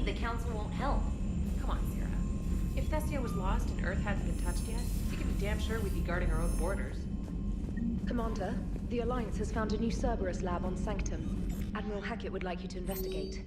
the Council won't help. Come on, Sarah. If Thessia was lost and Earth hadn't been touched yet, you can be damn sure we'd be guarding our own borders. Commander, the Alliance has found a new Cerberus lab on Sanctum. Admiral Hackett would like you to investigate.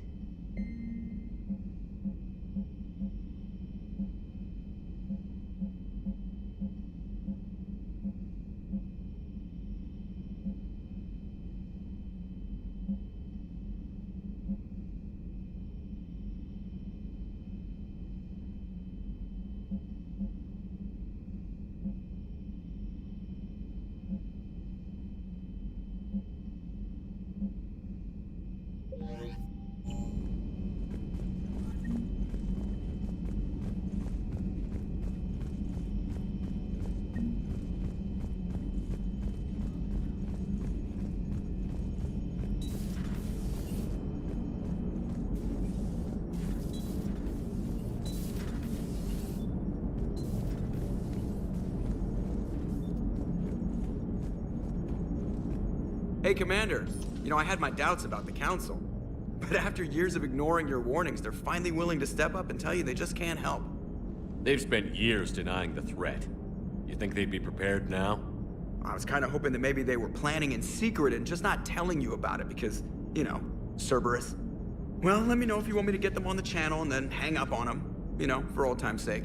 Hey, Commander. You know, I had my doubts about the Council. But after years of ignoring your warnings, they're finally willing to step up and tell you they just can't help. They've spent years denying the threat. You think they'd be prepared now? I was kind of hoping that maybe they were planning in secret and just not telling you about it because, you know, Cerberus. Well, let me know if you want me to get them on the channel and then hang up on them. You know, for old time's sake.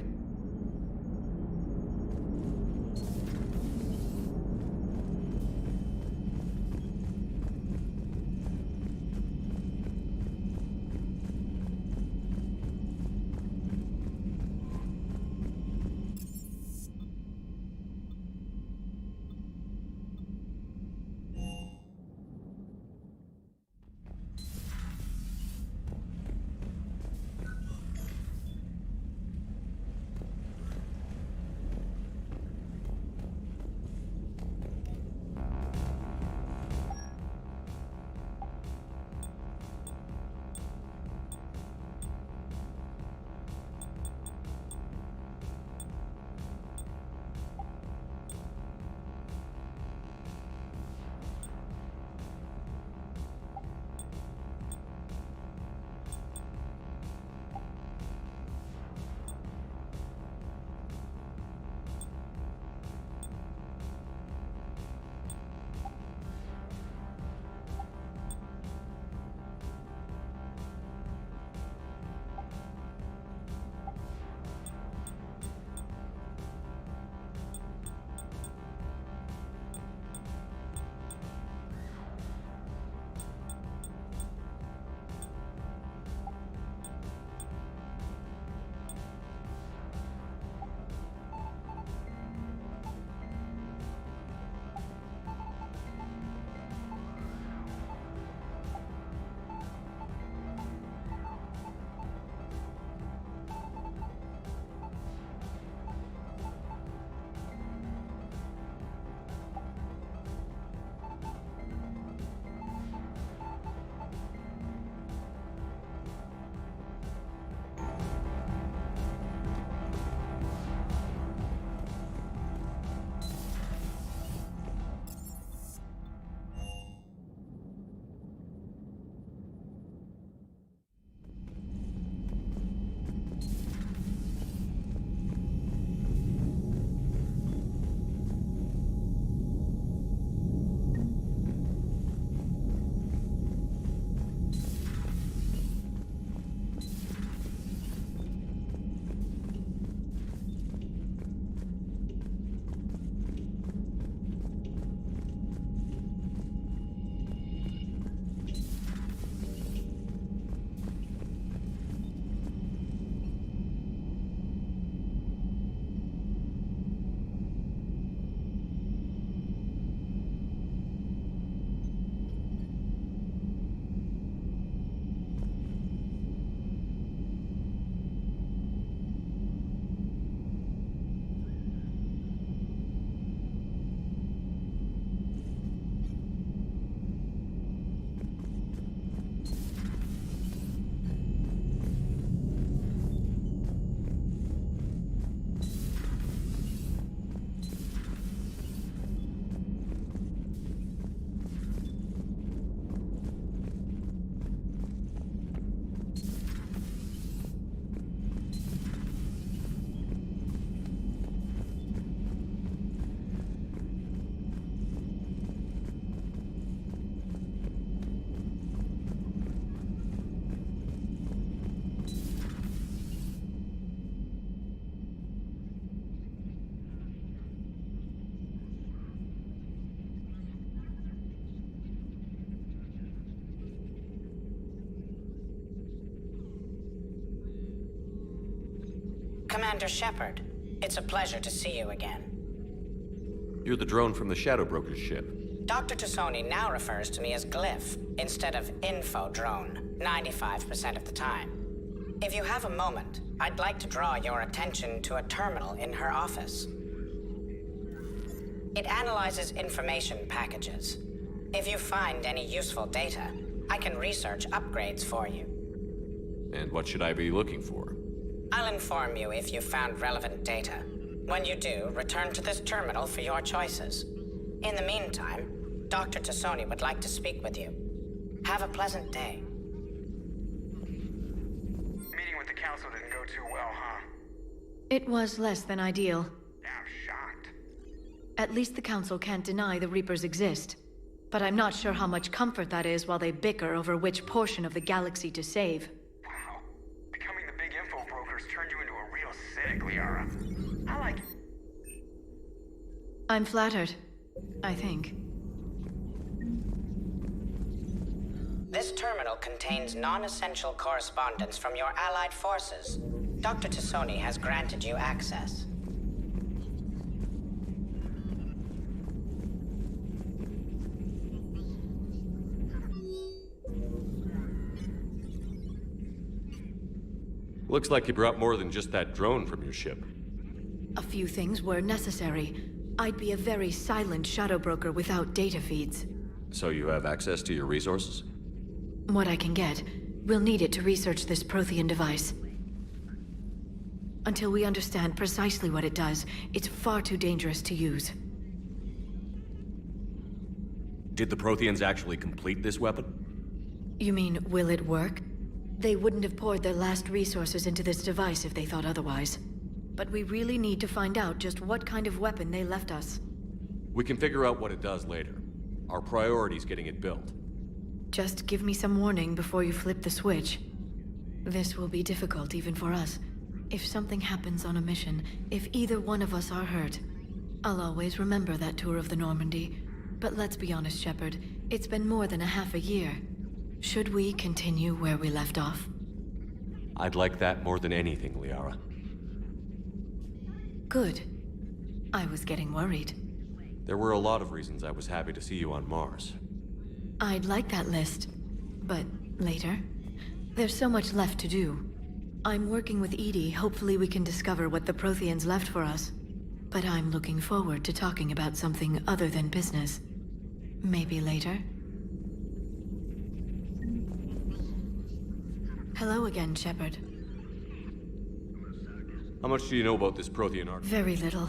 Commander Shepard, it's a pleasure to see you again. You're the drone from the Shadow Broker's ship. Dr. Tessoni now refers to me as Glyph instead of Info Drone, 95% of the time. If you have a moment, I'd like to draw your attention to a terminal in her office. It analyzes information packages. If you find any useful data, I can research upgrades for you. And what should I be looking for? I'll inform you if you've found relevant data. When you do, return to this terminal for your choices. In the meantime, Dr. Tessoni would like to speak with you. Have a pleasant day. Meeting with the council didn't go too well, huh? It was less than ideal. Yeah, I'm shocked. At least the council can't deny the Reapers exist. But I'm not sure how much comfort that is while they bicker over which portion of the galaxy to save. Wow. Becoming the big info brokers turned you into a real cynic, Liara. I like it. I'm flattered. I think. This terminal contains non-essential correspondence from your allied forces. Dr. Tessoni has granted you access. Looks like you brought more than just that drone from your ship. A few things were necessary. I'd be a very silent shadow broker without data feeds. So you have access to your resources? What I can get. We'll need it to research this Prothean device. Until we understand precisely what it does, it's far too dangerous to use. Did the Protheans actually complete this weapon? You mean, will it work? They wouldn't have poured their last resources into this device if they thought otherwise. But we really need to find out just what kind of weapon they left us. We can figure out what it does later. Our priority's getting it built. Just give me some warning before you flip the switch. This will be difficult even for us. If something happens on a mission, if either one of us are hurt, I'll always remember that tour of the Normandy. But let's be honest, Shepard, it's been more than a half a year. Should we continue where we left off? I'd like that more than anything, Liara. Good. I was getting worried. There were a lot of reasons I was happy to see you on Mars. I'd like that list, but later. There's so much left to do. I'm working with Edie. Hopefully we can discover what the Protheans left for us. But I'm looking forward to talking about something other than business. Maybe later? Hello again, Shepard. How much do you know about this Prothean art? Very little.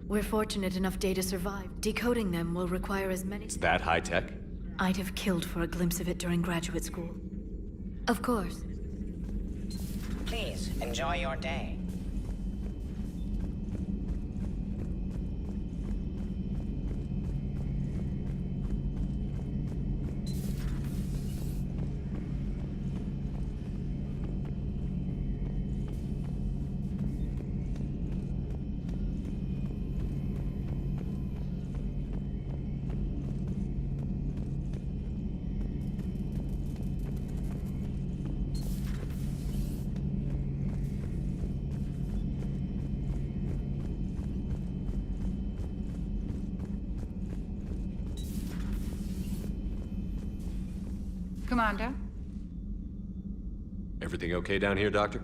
We're fortunate enough data survived. Decoding them will require as many... It's that high-tech? I'd have killed for a glimpse of it during graduate school. Of course. Please, enjoy your day. Commander? Everything okay down here, Doctor?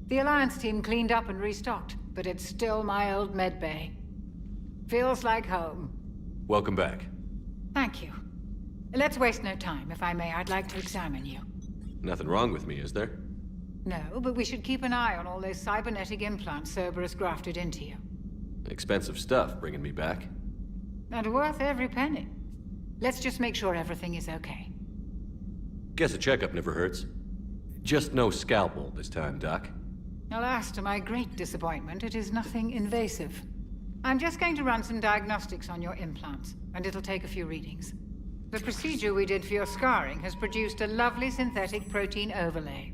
The Alliance team cleaned up and restocked, but it's still my old medbay. Feels like home. Welcome back. Thank you. Let's waste no time. If I may, I'd like to examine you. Nothing wrong with me, is there? No, but we should keep an eye on all those cybernetic implants Cerberus grafted into you. Expensive stuff bringing me back. And worth every penny. Let's just make sure everything is okay. Guess a checkup never hurts. Just no scalpel this time, Doc. Alas, to my great disappointment, it is nothing invasive. I'm just going to run some diagnostics on your implants, and it'll take a few readings. The procedure we did for your scarring has produced a lovely synthetic protein overlay.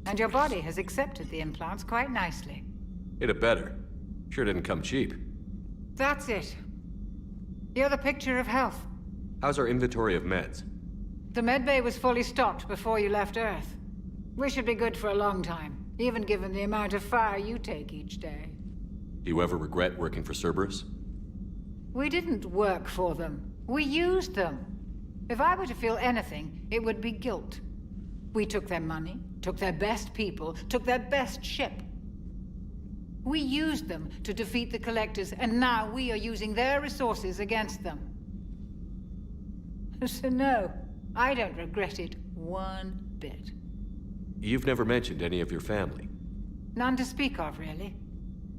And your body has accepted the implants quite nicely. It had better. Sure didn't come cheap. That's it. You're the picture of health. How's our inventory of meds? The medbay was fully stocked before you left Earth. We should be good for a long time. even given the amount of fire you take each day. Do you ever regret working for Cerberus? We didn't work for them. We used them. If I were to feel anything, it would be guilt. We took their money, took their best people, took their best ship. We used them to defeat the Collectors, and now we are using their resources against them. So no, I don't regret it one bit. You've never mentioned any of your family. None to speak of, really.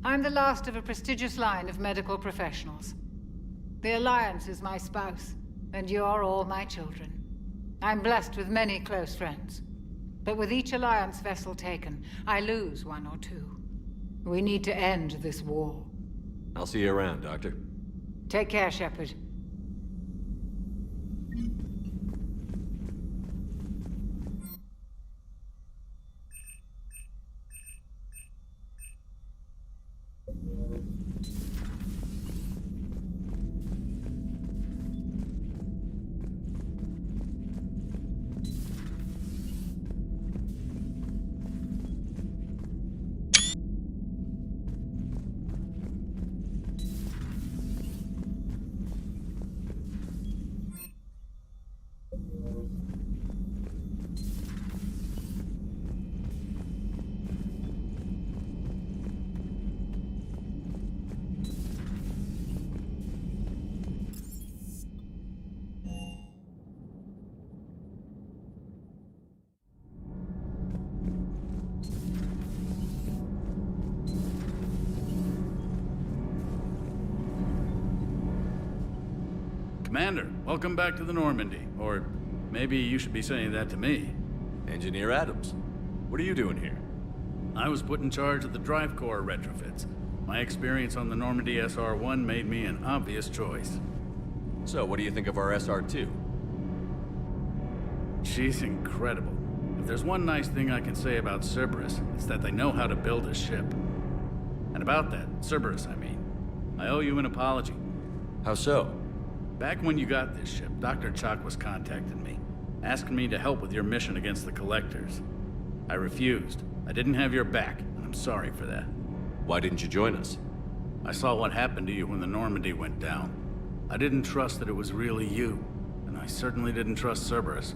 I'm the last of a prestigious line of medical professionals. The Alliance is my spouse, and you're all my children. I'm blessed with many close friends. But with each Alliance vessel taken, I lose one or two. We need to end this war. I'll see you around, Doctor. Take care, Shepard. Commander, welcome back to the Normandy. Or maybe you should be saying that to me. Engineer Adams, what are you doing here? I was put in charge of the drive core retrofits. My experience on the Normandy SR-1 made me an obvious choice. So, what do you think of our SR-2? She's incredible. If there's one nice thing I can say about Cerberus, it's that they know how to build a ship. And about that, Cerberus, I mean, I owe you an apology. How so? Back when you got this ship, Dr. Chalk was contacting me, asking me to help with your mission against the Collectors. I refused. I didn't have your back, and I'm sorry for that. Why didn't you join us? I saw what happened to you when the Normandy went down. I didn't trust that it was really you, and I certainly didn't trust Cerberus.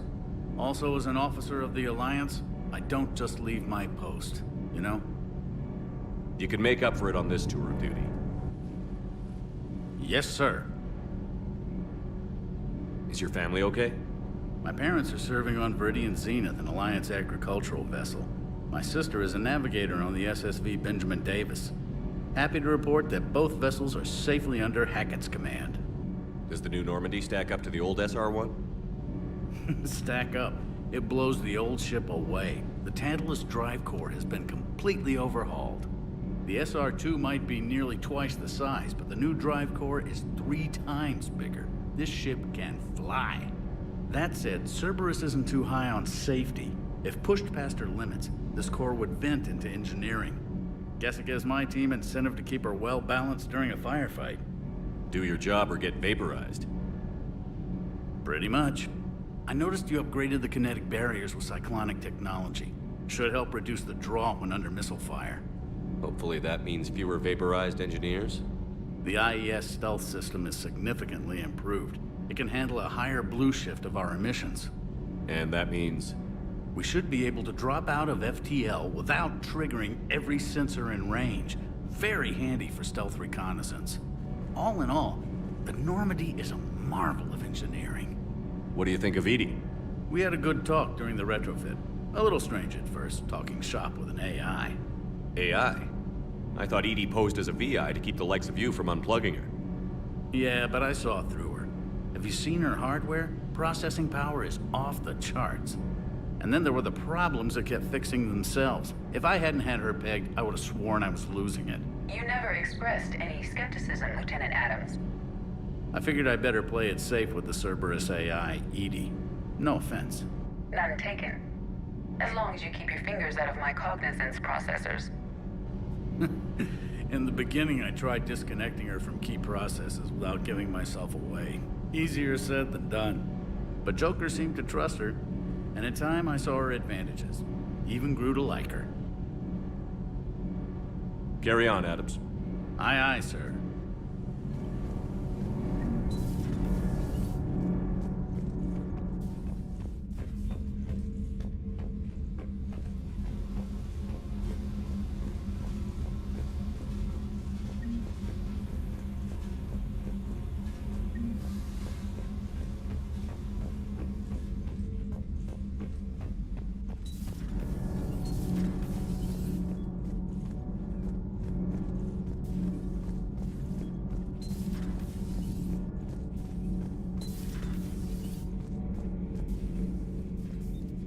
Also, as an officer of the Alliance, I don't just leave my post, you know? You can make up for it on this tour of duty. Yes, sir. Is your family okay? My parents are serving on Viridian Zenith, an Alliance agricultural vessel. My sister is a navigator on the SSV Benjamin Davis. Happy to report that both vessels are safely under Hackett's command. Does the new Normandy stack up to the old SR-1? Stack up. It blows the old ship away. The Tantalus drive core has been completely overhauled. The SR-2 might be nearly twice the size, but the new drive core is 3 times bigger. This ship can fly. That said, Cerberus isn't too high on safety. If pushed past her limits, this core would vent into engineering. Guess it gives my team incentive to keep her well balanced during a firefight. Do your job or get vaporized. Pretty much. I noticed you upgraded the kinetic barriers with cyclonic technology. Should help reduce the draw when under missile fire. Hopefully that means fewer vaporized engineers. The IES stealth system is significantly improved. It can handle a higher blue shift of our emissions. And that means? We should be able to drop out of FTL without triggering every sensor in range. Very handy for stealth reconnaissance. All in all, the Normandy is a marvel of engineering. What do you think of Edie? We had a good talk during the retrofit. A little strange at first, talking shop with an AI. AI? I thought Edie posed as a VI to keep the likes of you from unplugging her. Yeah, but I saw through her. Have you seen her hardware? Processing power is off the charts. And then there were the problems that kept fixing themselves. If I hadn't had her pegged, I would have sworn I was losing it. You never expressed any skepticism, Lieutenant Adams. I figured I'd better play it safe with the Cerberus AI, Edie. No offense. None taken. As long as you keep your fingers out of my cognizance processors. In the beginning, I tried disconnecting her from key processes without giving myself away. Easier said than done. But Joker seemed to trust her, and in time I saw her advantages. Even grew to like her. Carry on, Adams. Aye, aye, sir.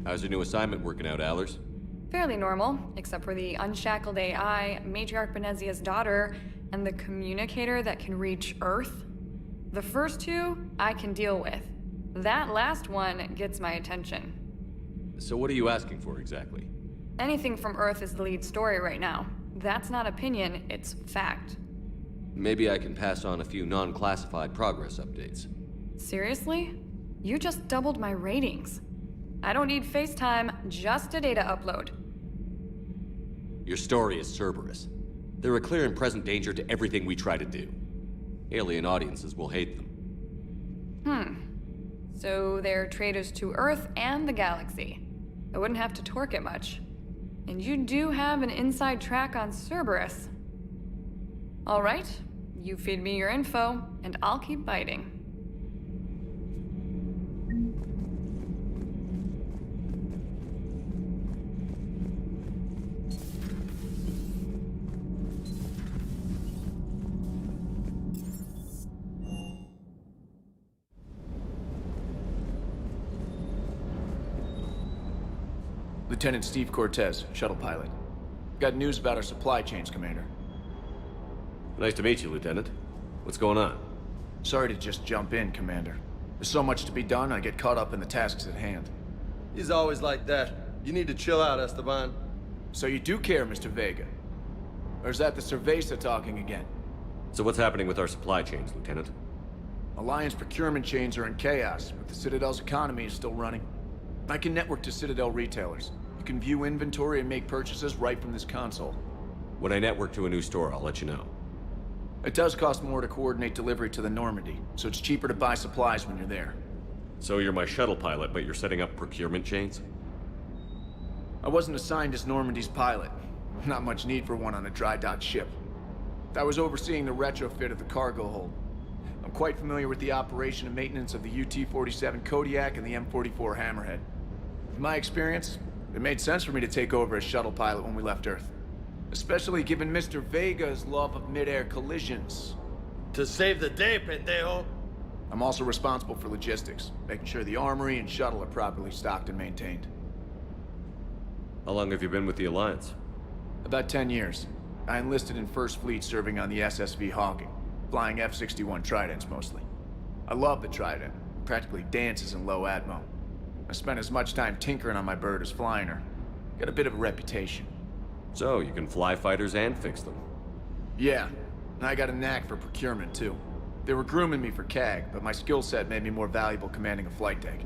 How's your new assignment working out, Allers? Fairly normal, except for the unshackled AI, Matriarch Benezia's daughter, and the communicator that can reach Earth. The first two, I can deal with. That last one gets my attention. So what are you asking for exactly? Anything from Earth is the lead story right now. That's not opinion, it's fact. Maybe I can pass on a few non-classified progress updates. Seriously? You just doubled my ratings. I don't need FaceTime, just a data upload. Your story is Cerberus. They're a clear and present danger to everything we try to do. Alien audiences will hate them. So they're traitors to Earth and the galaxy. I wouldn't have to torque it much. And you do have an inside track on Cerberus. All right, you feed me your info, and I'll keep biting. Lieutenant Steve Cortez, shuttle pilot. Got news about our supply chains, Commander. Nice to meet you, Lieutenant. What's going on? Sorry to just jump in, Commander. There's so much to be done, I get caught up in the tasks at hand. He's always like that. You need to chill out, Esteban. So you do care, Mr. Vega? Or is that the Cerveza talking again? So what's happening with our supply chains, Lieutenant? Alliance procurement chains are in chaos, but the Citadel's economy is still running. I can network to Citadel retailers. You can view inventory and make purchases right from this console. When I network to a new store, I'll let you know. It does cost more to coordinate delivery to the Normandy, so it's cheaper to buy supplies when you're there. So you're my shuttle pilot, but you're setting up procurement chains? I wasn't assigned as Normandy's pilot. Not much need for one on a dry dock ship. I was overseeing the retrofit of the cargo hold. I'm quite familiar with the operation and maintenance of the UT-47 Kodiak and the M44 Hammerhead. In my experience, it made sense for me to take over as shuttle pilot when we left Earth. Especially given Mr. Vega's love of mid-air collisions. To save the day, pendejo. I'm also responsible for logistics, making sure the armory and shuttle are properly stocked and maintained. How long have you been with the Alliance? About 10 years. I enlisted in First Fleet serving on the SSV Hawking, flying F-61 Tridents mostly. I love the Trident, practically dances in low atmo. I spent as much time tinkering on my bird as flying her. Got a bit of a reputation. So, you can fly fighters and fix them. Yeah, and I got a knack for procurement too. They were grooming me for CAG, but my skill set made me more valuable commanding a flight deck.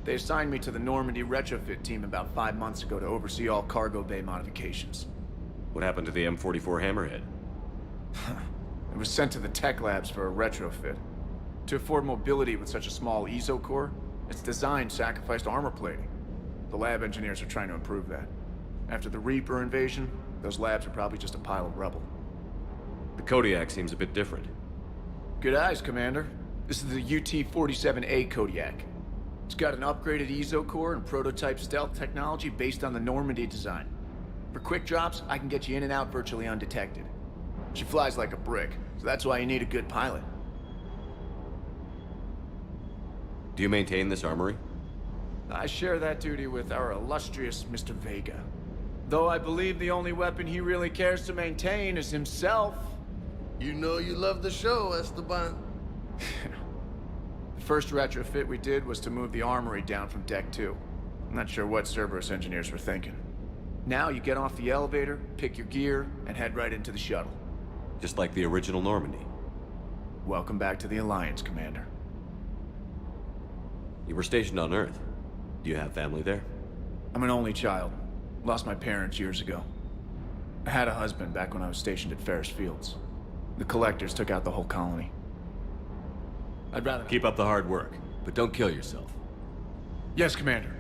They assigned me to the Normandy retrofit team about 5 months ago to oversee all cargo bay modifications. What happened to the M44 Hammerhead? It was sent to the tech labs for a retrofit. To afford mobility with such a small ESO core, its design sacrificed armor plating. The lab engineers are trying to improve that. After the Reaper invasion, those labs are probably just a pile of rubble. The Kodiak seems a bit different. Good eyes, Commander. This is the UT-47A Kodiak. It's got an upgraded ESO core and prototype stealth technology based on the Normandy design. For quick drops, I can get you in and out virtually undetected. She flies like a brick, so that's why you need a good pilot. Do you maintain this armory? I share that duty with our illustrious Mr. Vega. Though I believe the only weapon he really cares to maintain is himself. You know you love the show, Esteban. The first retrofit we did was to move the armory down from Deck 2. I'm not sure what Cerberus engineers were thinking. Now you get off the elevator, pick your gear, and head right into the shuttle. Just like the original Normandy. Welcome back to the Alliance, Commander. You were stationed on Earth. Do you have family there? I'm an only child. Lost my parents years ago. I had a husband back when I was stationed at Ferris Fields. The collectors took out the whole colony. I'd rather... Keep up the hard work, but don't kill yourself. Yes, Commander.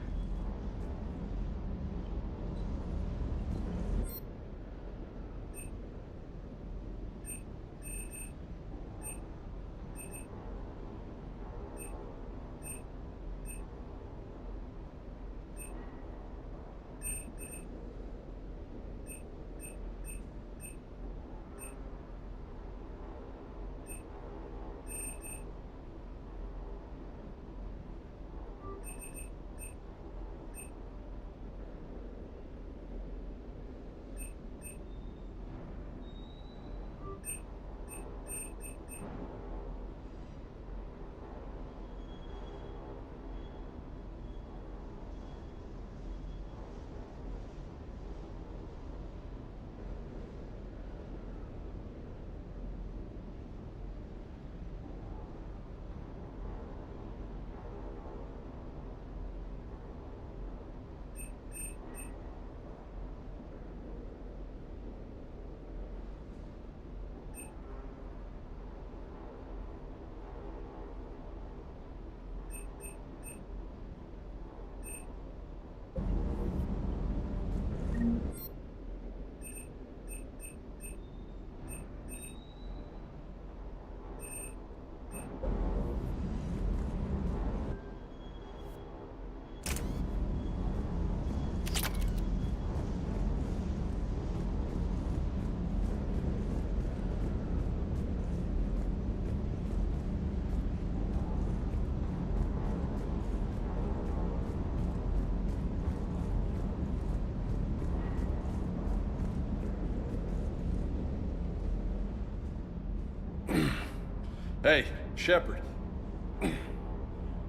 Hey, Shepard.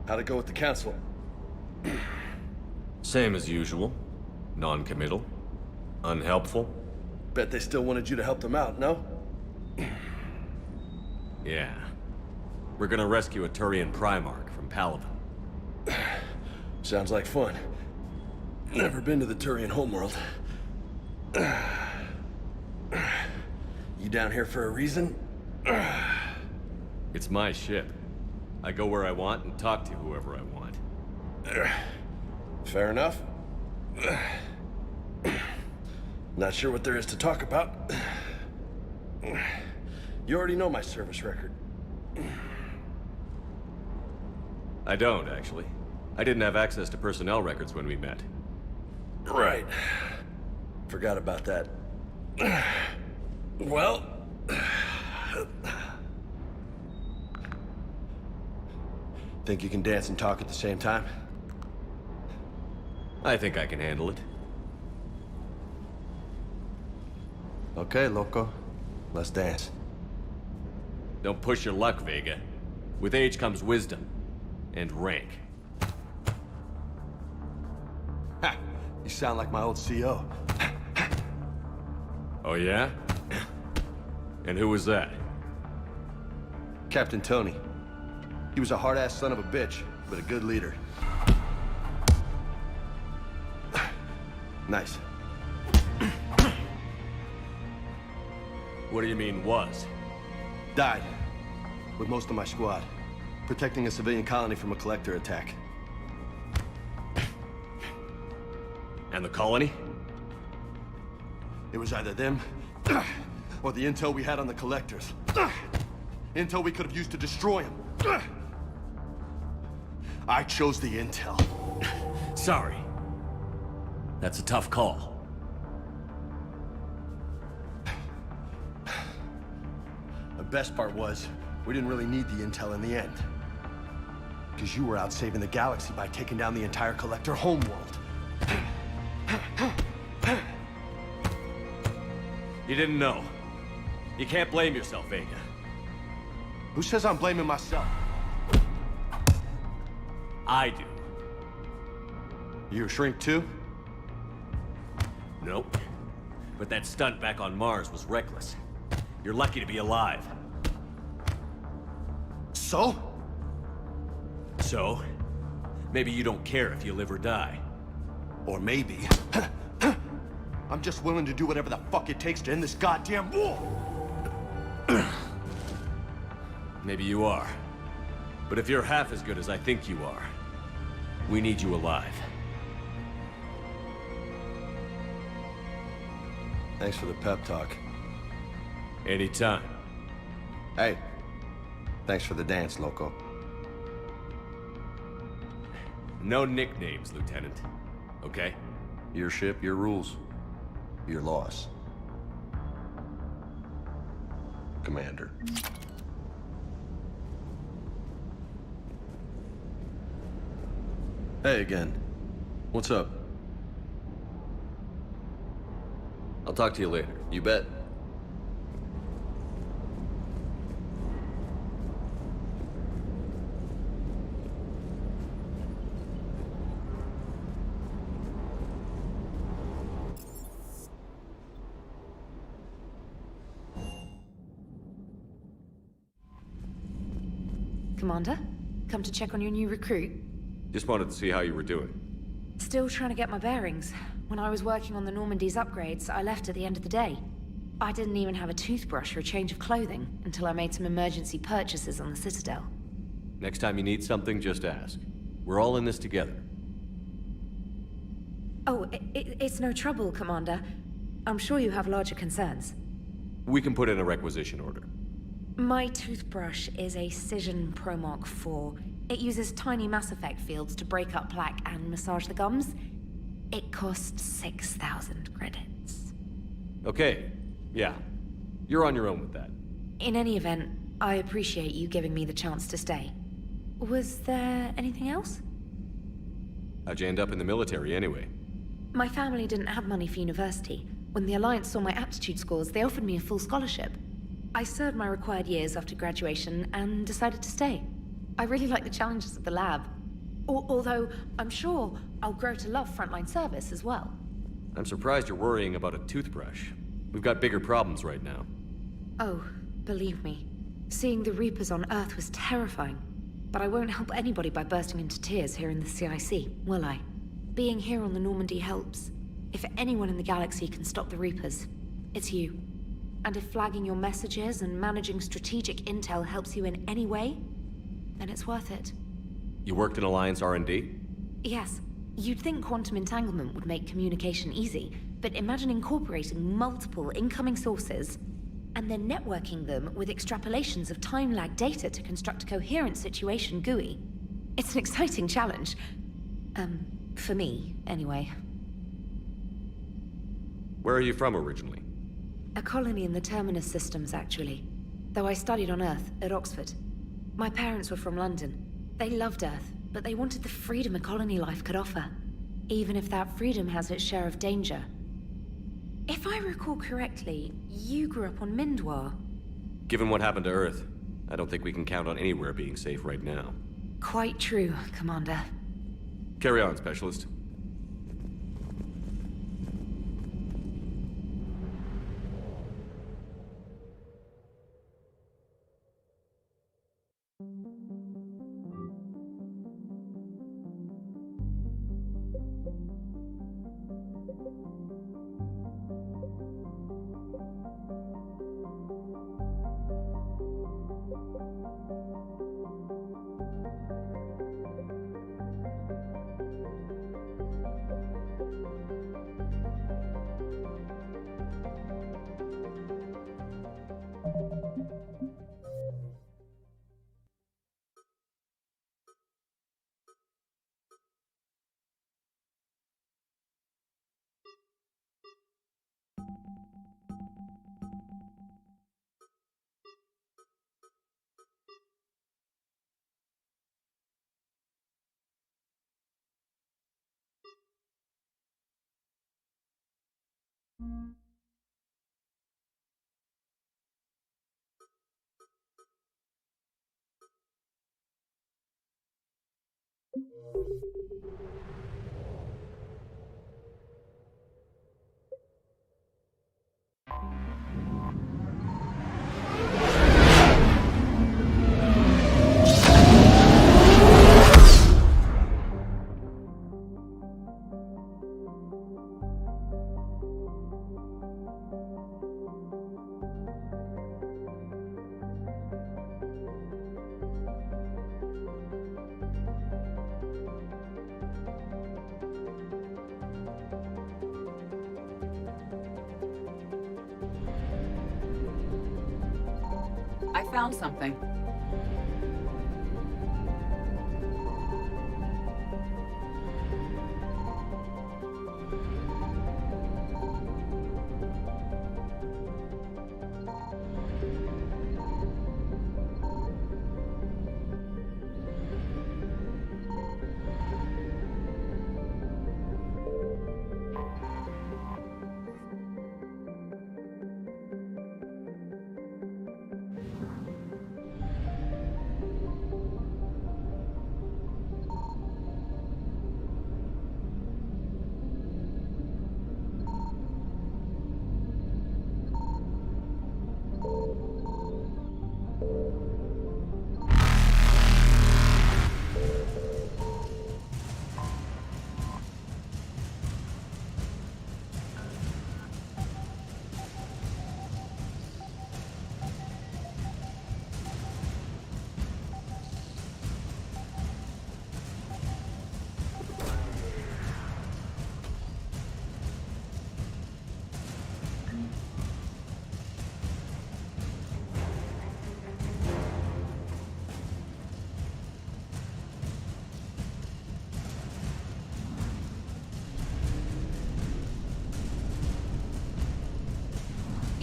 How'd it go with the council? Same as usual. Non-committal. Unhelpful. Bet they still wanted you to help them out, no? Yeah. We're gonna rescue a Turian Primarch from Palaven. Sounds like fun. Never been to the Turian homeworld. You down here for a reason? It's my ship. I go where I want and talk to whoever I want. Fair enough. Not sure what there is to talk about. You already know my service record. I don't, actually. I didn't have access to personnel records when we met. Right. Forgot about that. Well... Think you can dance and talk at the same time? I think I can handle it. Okay, Loco. Let's dance. Don't push your luck, Vega. With age comes wisdom. And rank. Ha! You sound like my old CO. Oh yeah? And who was that? Captain Tony. He was a hard-ass son of a bitch, but a good leader. Nice. What do you mean, was? Died. With most of my squad. Protecting a civilian colony from a collector attack. And the colony? It was either them, or the intel we had on the collectors. Intel we could have used to destroy them. I chose the intel. Sorry. That's a tough call. The best part was, we didn't really need the intel in the end. Because you were out saving the galaxy by taking down the entire collector homeworld. You didn't know. You can't blame yourself, Vega. Who says I'm blaming myself? I do. You a shrink too? Nope. But that stunt back on Mars was reckless. You're lucky to be alive. So? So? Maybe you don't care if you live or die. Or maybe... I'm just willing to do whatever the fuck it takes to end this goddamn war! Maybe you are. But if you're half as good as I think you are, we need you alive. Thanks for the pep talk. Anytime. Hey, thanks for the dance, Loco. No nicknames, Lieutenant. Okay? Your ship, your rules. Your loss. Commander. Hey again. What's up? I'll talk to you later. You bet. Commander, come to check on your new recruit. Just wanted to see how you were doing. Still trying to get my bearings. When I was working on the Normandy's upgrades, I left at the end of the day. I didn't even have a toothbrush or a change of clothing until I made some emergency purchases on the Citadel. Next time you need something, just ask. We're all in this together. Oh, it's no trouble, Commander. I'm sure you have larger concerns. We can put in a requisition order. My toothbrush is a Cision Pro Mark IV. It uses tiny Mass Effect fields to break up plaque and massage the gums. It costs 6,000 credits. Okay, yeah. You're on your own with that. In any event, I appreciate you giving me the chance to stay. Was there anything else? How'd you end up in the military anyway? My family didn't have money for university. When the Alliance saw my aptitude scores, they offered me a full scholarship. I served my required years after graduation and decided to stay. I really like the challenges of the lab. Although, I'm sure I'll grow to love frontline service as well. I'm surprised you're worrying about a toothbrush. We've got bigger problems right now. Oh, believe me. Seeing the Reapers on Earth was terrifying. But I won't help anybody by bursting into tears here in the CIC, will I? Being here on the Normandy helps. If anyone in the galaxy can stop the Reapers, it's you. And if flagging your messages and managing strategic intel helps you in any way, then it's worth it. You worked in Alliance R&D? Yes. You'd think quantum entanglement would make communication easy, but imagine incorporating multiple incoming sources and then networking them with extrapolations of time-lag data to construct a coherent situation GUI. It's an exciting challenge. For me, anyway. Where are you from originally? A colony in the Terminus systems, actually. Though I studied on Earth, at Oxford. My parents were from London. They loved Earth, but they wanted the freedom a colony life could offer. Even if that freedom has its share of danger. If I recall correctly, you grew up on Mindwar. Given what happened to Earth, I don't think we can count on anywhere being safe right now. Quite true, Commander. Carry on, Specialist. found something.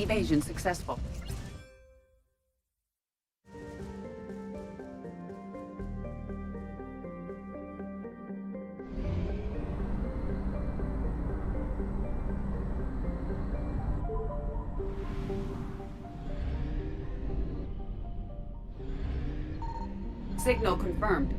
Evasion successful. Signal confirmed.